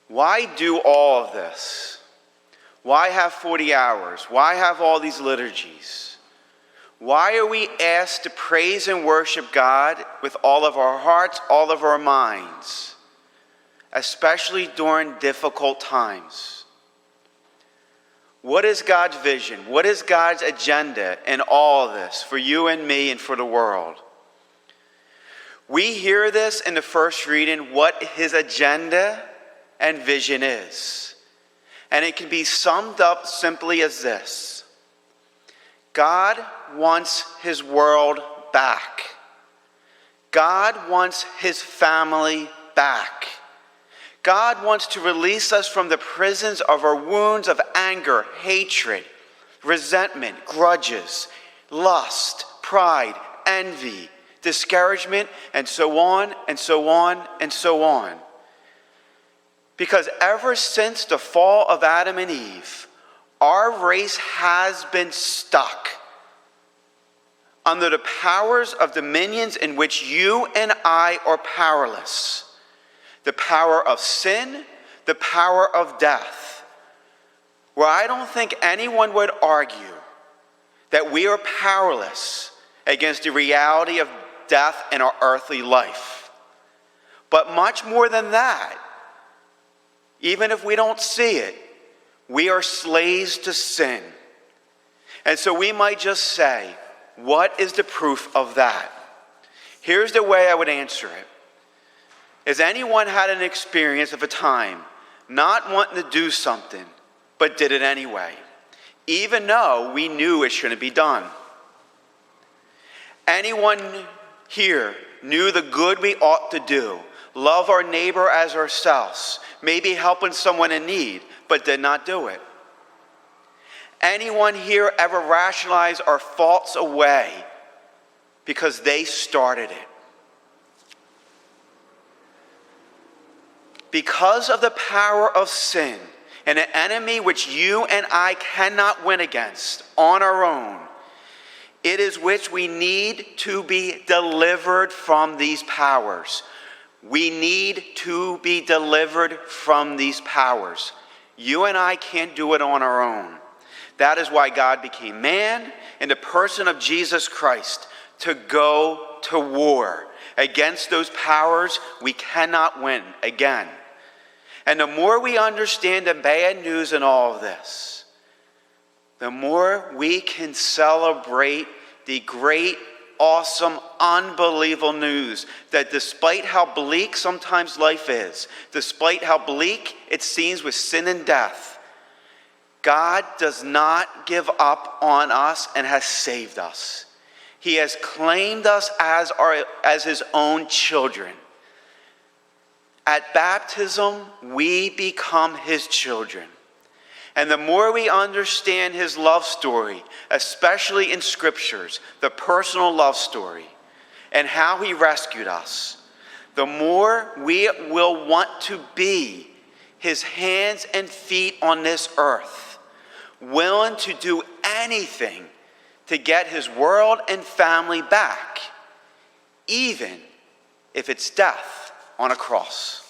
Why do all of this? Why have 40 hours? Why have all these liturgies? Why are we asked to praise and worship God with all of our hearts, all of our minds, especially during difficult times? What is God's vision? What is God's agenda in all of this for you and me and for the world? We hear this in the first reading, what his agenda and vision is. And it can be summed up simply as this: God wants his world back. God wants his family back. God wants to release us from the prisons of our wounds of anger, hatred, resentment, grudges, lust, pride, envy, discouragement, and so on, and so on, and so on. Because ever since the fall of Adam and Eve, our race has been stuck under the powers of dominions in which you and I are powerless. The power of sin, the power of death. Where I don't think anyone would argue that we are powerless against the reality of death in our earthly life. But much more than that, even if we don't see it, we are slaves to sin. And so we might just say, what is the proof of that? Here's the way I would answer it. Has anyone had an experience of a time not wanting to do something, but did it anyway, even though we knew it shouldn't be done? Anyone here knew the good we ought to do, love our neighbor as ourselves, maybe helping someone in need, but did not do it? Anyone here ever rationalize our faults away because they started it? Because of the power of sin and an enemy which you and I cannot win against on our own, it is which we need to be delivered from these powers. We need to be delivered from these powers. You and I can't do it on our own. That is why God became man in the person of Jesus Christ to go to war against those powers we cannot win again. And the more we understand the bad news in all of this, the more we can celebrate the great, awesome, unbelievable news that despite how bleak sometimes life is, despite how bleak it seems with sin and death, God does not give up on us and has saved us. He has claimed us as his own children. At baptism, we become his children. And the more we understand his love story, especially in scriptures, the personal love story, and how he rescued us, the more we will want to be his hands and feet on this earth, willing to do anything to get his world and family back, even if it's death on a cross.